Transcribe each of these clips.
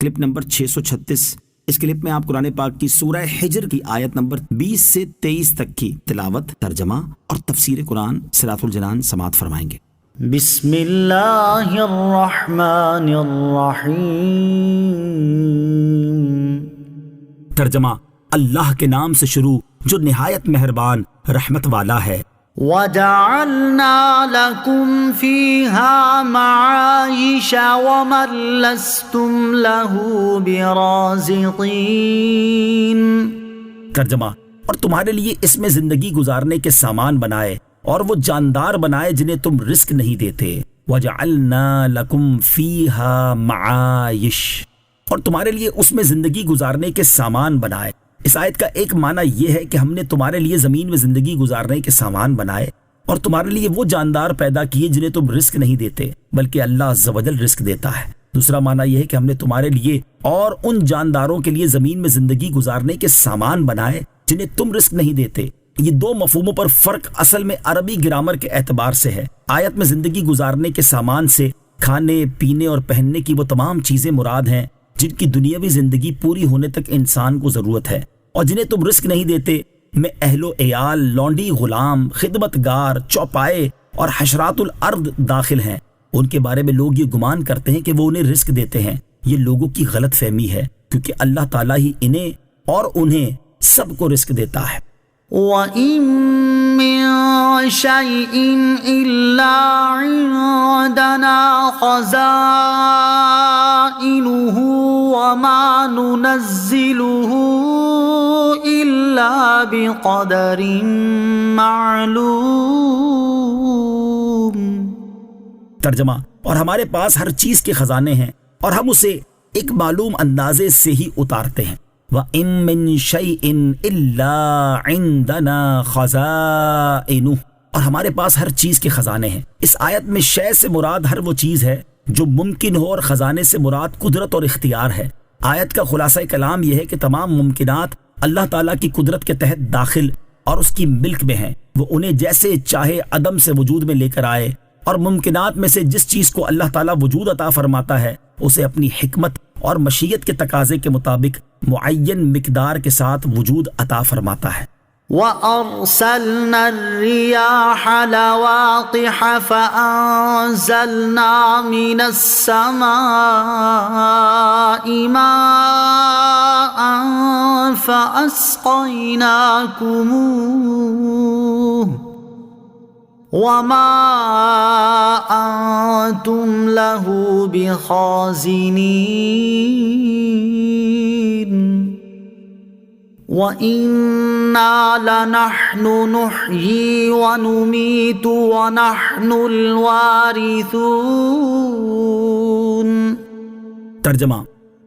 Clip number 636۔ اس clip میں آپ قرآن پاک کی سورہ حجر کی آیت نمبر 20 سے 23 تک کی تلاوت، ترجمہ اور تفسیر قرآن صراط الجنان سماعت فرمائیں گے۔ بسم اللہ الرحمن الرحیم۔ ترجمہ، اللہ کے نام سے شروع جو نہایت مہربان رحمت والا ہے۔ وَجَعَلْنَا لَكُمْ فِيهَا مَعَايِشَ وَمَن لَّسْتُمْ لَهُ بِرَازِقِينَ۔ ترجمہ، اور تمہارے لیے اس میں زندگی گزارنے کے سامان بنائے اور وہ جاندار بنائے جنہیں تم رزق نہیں دیتے۔ وَجَعَلْنَا لَكُمْ فِيهَا مَعَايِشَ، اور تمہارے لیے اس میں زندگی گزارنے کے سامان بنائے۔ اس آیت کا ایک معنی یہ ہے کہ ہم نے تمہارے لیے زمین میں زندگی گزارنے کے سامان بنائے اور تمہارے لیے وہ جاندار پیدا کیے جنہیں تم رزق نہیں دیتے بلکہ اللہ عز و جل رزق دیتا ہے۔ دوسرا معنی یہ ہے کہ ہم نے تمہارے لیے اور ان جانداروں کے لیے زمین میں زندگی گزارنے کے سامان بنائے جنہیں تم رزق نہیں دیتے۔ یہ دو مفہوموں پر فرق اصل میں عربی گرامر کے اعتبار سے ہے۔ آیت میں زندگی گزارنے کے سامان سے کھانے پینے اور پہننے کی وہ تمام چیزیں مراد ہیں جن کی دنیاوی زندگی پوری ہونے تک انسان کو ضرورت ہے، اور جنہیں تم رزق نہیں دیتے میں اہل و عیال، لونڈی، غلام، خدمت گار، چوپائے اور حشرات الارض داخل ہیں۔ ان کے بارے میں لوگ یہ گمان کرتے ہیں کہ وہ انہیں رزق دیتے ہیں۔ یہ لوگوں کی غلط فہمی ہے، کیونکہ اللہ تعالیٰ ہی انہیں اور انہیں سب کو رزق دیتا ہے۔ وَإِن مِّن شَيْءٍ إِلَّا عِندَنَا خَزَائِنُهُ وَمَا نُنَزِّلُهُ إِلَّا بِقَدَرٍ مَّعْلُومٍ۔ ترجمہ، اور ہمارے پاس ہر چیز کے خزانے ہیں اور ہم اسے ایک معلوم اندازے سے ہی اتارتے ہیں۔ وَإِن مِّن شَيْءٍ إِلَّا عِندَنَا خَزَائِنُهُ، اور ہمارے پاس ہر چیز کے خزانے ہیں۔ اس آیت میں شے سے مراد ہر وہ چیز ہے جو ممکن ہو اور خزانے سے مراد قدرت اور اختیار ہے۔ آیت کا خلاصہ کلام یہ ہے کہ تمام ممکنات اللہ تعالیٰ کی قدرت کے تحت داخل اور اس کی ملک میں ہیں۔ وہ انہیں جیسے چاہے عدم سے وجود میں لے کر آئے، اور ممکنات میں سے جس چیز کو اللہ تعالیٰ وجود عطا فرماتا ہے اسے اپنی حکمت اور مشیت کے تقاضے کے مطابق معین مقدار کے ساتھ وجود عطا فرماتا ہے۔ وَأَرْسَلْنَا الرِّيَاحَ لَوَاقِحَ فَأَنزَلْنَا مِنَ السَّمَاءِ مَاءً فَأَسْقَيْنَاكُمُوهُ وَمَا أَنتُمْ لَهُ بِخَازِنِينَ وَإِنَّا لَنَحْنُ نُحْيِي وَنُمِيتُ وَنَحْنُ الْوَارِثُونَ۔ ترجمہ،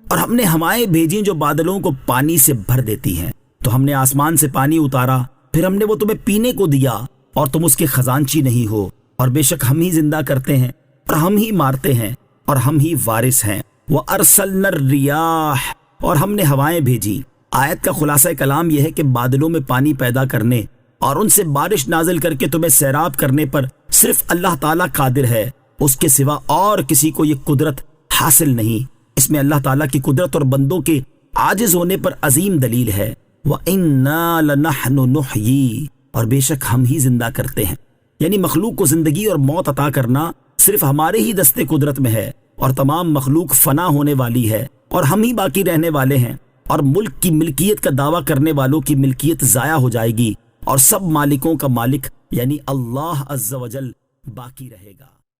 اور ہم نے ہوائیں بھیجیں جو بادلوں کو پانی سے بھر دیتی ہیں، تو ہم نے آسمان سے پانی اتارا، پھر ہم نے وہ تمہیں پینے کو دیا اور تم اس کے خزانچی نہیں ہو، اور بے شک ہم ہی زندہ کرتے ہیں اور ہم ہی مارتے ہیں اور ہم ہی وارث ہیں۔ وَأَرْسَلْنَا الرِّيَاحَ، اور ہم نے ہوائیں بھیجی۔ آیت کا خلاصہ کلام یہ ہے کہ بادلوں میں پانی پیدا کرنے اور ان سے بارش نازل کر کے تمہیں سیراب کرنے پر صرف اللہ تعالیٰ قادر ہے، اس کے سوا اور کسی کو یہ قدرت حاصل نہیں۔ اس میں اللہ تعالیٰ کی قدرت اور بندوں کے عاجز ہونے پر عظیم دلیل ہے۔ وَإِنَّا لَنَحْنُ نُحْيِي، اور بے شک ہم ہی زندہ کرتے ہیں، یعنی مخلوق کو زندگی اور موت عطا کرنا صرف ہمارے ہی دستے قدرت میں ہے، اور تمام مخلوق فنا ہونے والی ہے اور ہم ہی باقی رہنے والے ہیں، اور ملک کی ملکیت کا دعویٰ کرنے والوں کی ملکیت ضائع ہو جائے گی اور سب مالکوں کا مالک یعنی اللہ عز و جل باقی رہے گا۔